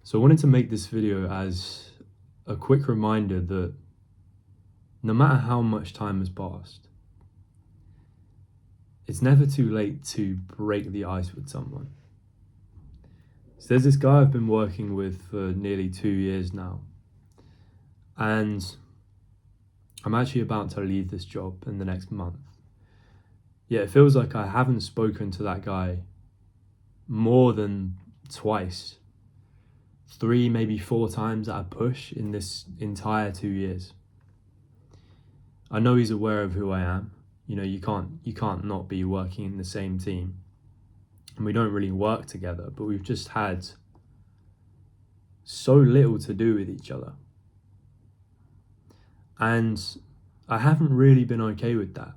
So I wanted to make this video as a quick reminder that no matter how much time has passed, it's never too late to break the ice with someone. So there's this guy I've been working with for nearly 2 years now, and I'm actually about to leave this job in the next month. Yeah, it feels like I haven't spoken to that guy more than twice, 3, maybe 4 times at a push in this entire 2 years. I know he's aware of who I am. You know, you can't not be working in the same team. And we don't really work together, but we've just had so little to do with each other. And I haven't really been okay with that.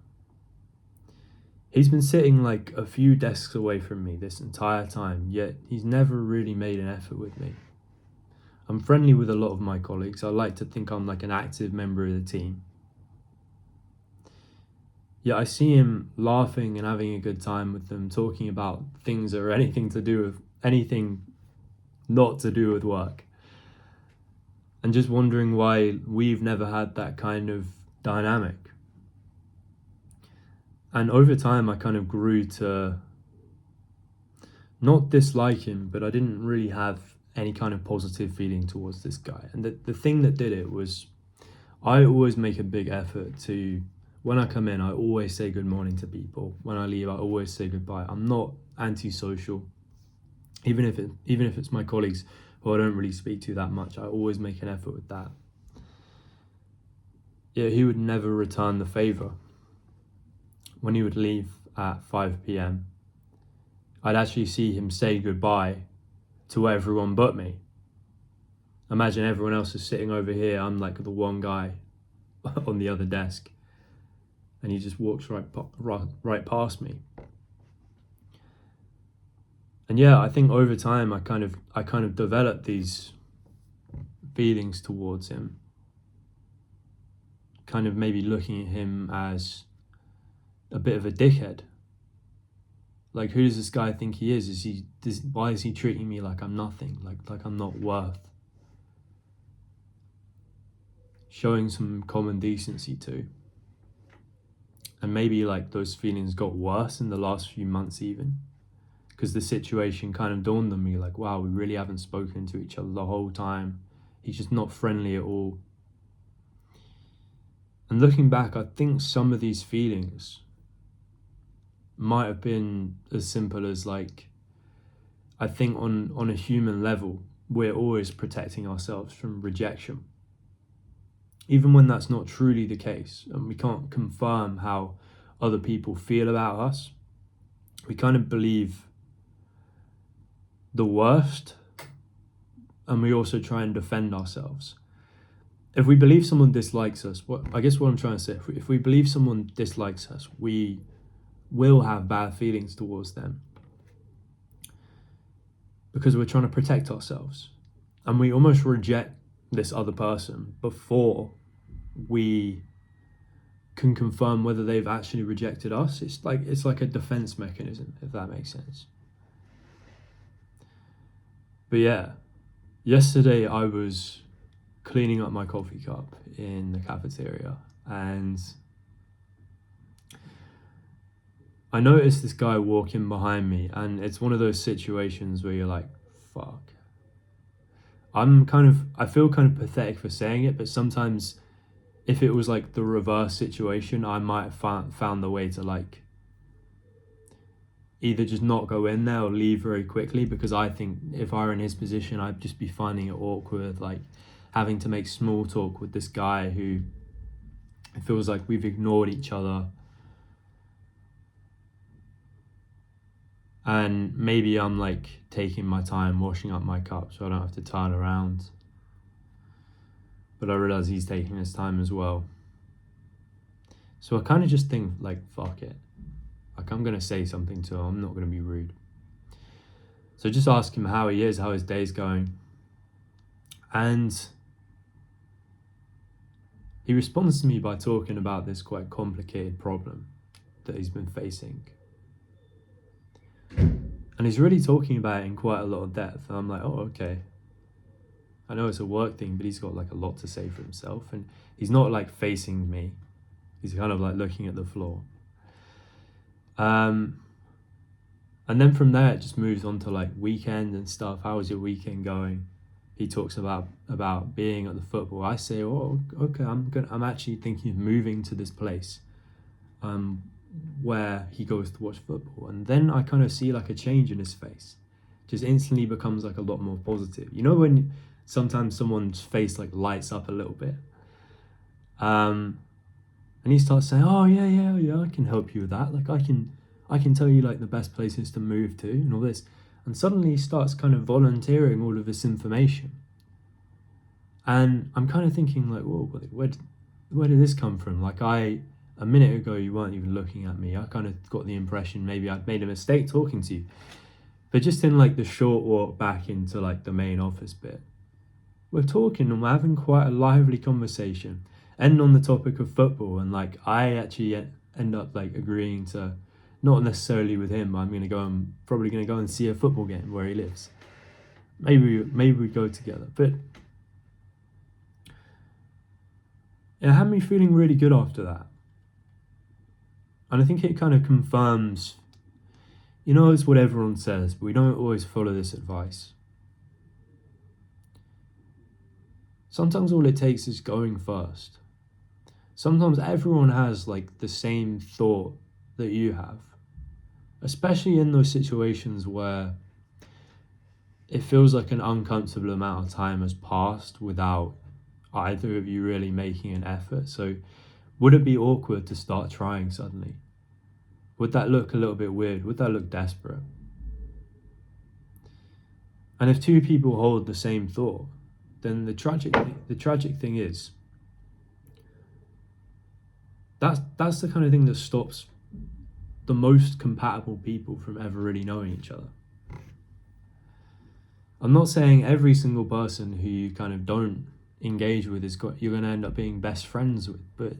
He's been sitting like a few desks away from me this entire time, yet he's never really made an effort with me. I'm friendly with a lot of my colleagues. I like to think I'm like an active member of the team. Yet I see him laughing and having a good time with them, talking about things that are anything not to do with work. And just wondering why we've never had that kind of dynamic. And over time, I kind of grew to not dislike him, but I didn't really have any kind of positive feeling towards this guy. And the thing that did it was I always make a big effort to, when I come in, I always say good morning to people. When I leave, I always say goodbye. I'm not antisocial. Even if it's my colleagues who I don't really speak to that much, I always make an effort with that. Yeah, he would never return the favor. When he would leave at 5 p.m, I'd actually see him say goodbye to everyone but me. Imagine everyone else is sitting over here. I'm like the one guy on the other desk, and he just walks right past me. And yeah, I think over time I kind of developed these feelings towards him. Kind of maybe looking at him as a bit of a dickhead. Like, who does this guy think he is? Why is he treating me like I'm nothing? Like I'm not worth showing some common decency to. And maybe like those feelings got worse in the last few months even, because the situation kind of dawned on me like, wow, we really haven't spoken to each other the whole time. He's just not friendly at all. And looking back, I think some of these feelings might have been as simple as like, I think on a human level, we're always protecting ourselves from rejection. Even when that's not truly the case, and we can't confirm how other people feel about us, we kind of believe the worst, and we also try and defend ourselves. If we believe someone dislikes us, what I'm trying to say, if we believe someone dislikes us, we will have bad feelings towards them because we're trying to protect ourselves, and we almost reject this other person before we can confirm whether they've actually rejected us. It's like a defense mechanism, if that makes sense. But yeah, yesterday I was cleaning up my coffee cup in the cafeteria, and I noticed this guy walking behind me, and it's one of those situations where you're like, fuck. I feel kind of pathetic for saying it, but sometimes if it was like the reverse situation, I might have found the way to like either just not go in there or leave very quickly, because I think if I were in his position, I'd just be finding it awkward, like having to make small talk with this guy who it feels like we've ignored each other. And maybe I'm like taking my time washing up my cup so I don't have to turn around. But I realize he's taking his time as well. So I kind of just think like, fuck it. Like, I'm going to say something to him. I'm not going to be rude. So just ask him how he is, how his day's going. And he responds to me by talking about this quite complicated problem that he's been facing. And he's really talking about it in quite a lot of depth. And I'm like, oh, okay. I know it's a work thing, but he's got like a lot to say for himself, and he's not like facing me. He's kind of like looking at the floor. And then from there, it just moves on to like weekend and stuff. How was your weekend going? He talks about being at the football. I say, oh, okay, I'm actually thinking of moving to this place, where he goes to watch football. And then I kind of see like a change in his face. Just instantly becomes like a lot more positive. You know when sometimes someone's face like lights up a little bit, and he starts saying, oh yeah, I can help you with that. Like I can tell you like the best places to move to and all this. And suddenly he starts kind of volunteering all of this information. And I'm kind of thinking like, whoa, where did this come from? Like a minute ago, you weren't even looking at me. I kind of got the impression maybe I'd made a mistake talking to you. But just in like the short walk back into like the main office bit, we're talking and we're having quite a lively conversation, and on the topic of football. And like I actually end up like agreeing to, not necessarily with him, but I'm probably gonna go and see a football game where he lives. Maybe we go together. But it had me feeling really good after that. And I think it kind of confirms, it's what everyone says, but we don't always follow this advice. Sometimes all it takes is going first. Sometimes everyone has like the same thought that you have, especially in those situations where it feels like an uncomfortable amount of time has passed without either of you really making an effort. So would it be awkward to start trying suddenly? Would that look a little bit weird? Would that look desperate? And if two people hold the same thought, then the tragic thing is that's the kind of thing that stops the most compatible people from ever really knowing each other. I'm not saying every single person who you kind of don't engage with you're going to end up being best friends with, but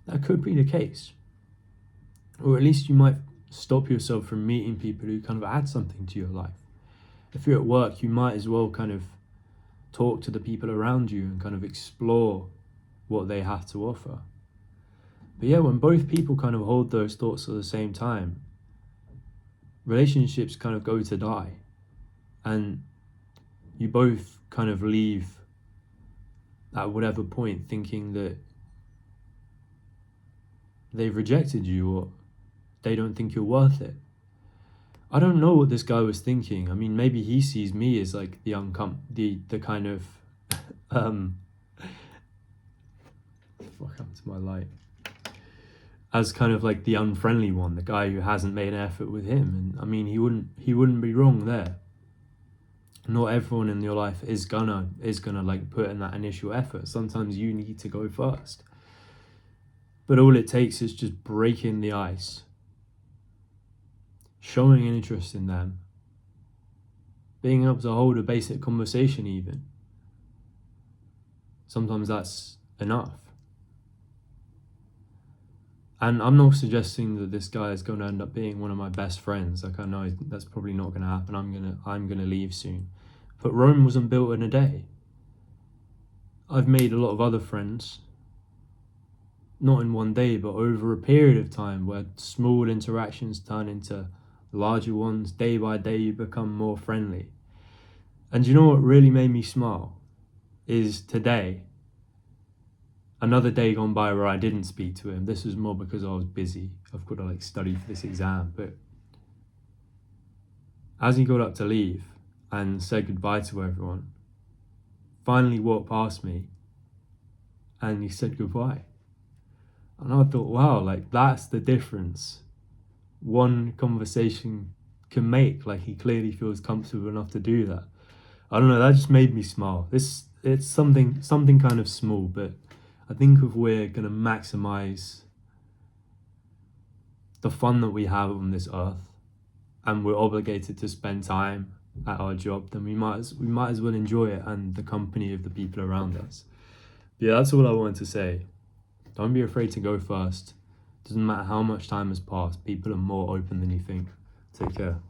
that could be the case. Or at least you might stop yourself from meeting people who kind of add something to your life. If you're at work, you might as well kind of talk to the people around you and kind of explore what they have to offer. But yeah, when both people kind of hold those thoughts at the same time, relationships kind of go to die. And you both kind of leave at whatever point thinking that they've rejected you or they don't think you're worth it. I don't know what this guy was thinking. I mean, maybe he sees me as like the kind of fuck happened to my light, as kind of like the unfriendly one, the guy who hasn't made an effort with him. And I mean, he wouldn't be wrong there. Not everyone in your life is gonna like put in that initial effort. Sometimes you need to go first. But all it takes is just breaking the ice, showing an interest in them, being able to hold a basic conversation even. Sometimes that's enough. And I'm not suggesting that this guy is going to end up being one of my best friends. Like, I know that's probably not going to happen. I'm gonna leave soon. But Rome wasn't built in a day. I've made a lot of other friends, not in one day, but over a period of time, where small interactions turn into larger ones. Day by day, you become more friendly. And you know what really made me smile is today, another day gone by where I didn't speak to him. This was more because I was busy. I've got to like study for this exam. But as he got up to leave and said goodbye to everyone, finally walked past me and he said goodbye. And I thought, wow, like that's the difference one conversation can make. Like, he clearly feels comfortable enough to do that. I don't know, that just made me smile. It's something kind of small, but I think if we're going to maximize the fun that we have on this earth, and we're obligated to spend time at our job, then we might as well enjoy it and the company of the people around us. But yeah, that's all I wanted to say. Don't be afraid to go first. Doesn't matter how much time has passed, people are more open than you think. Take care.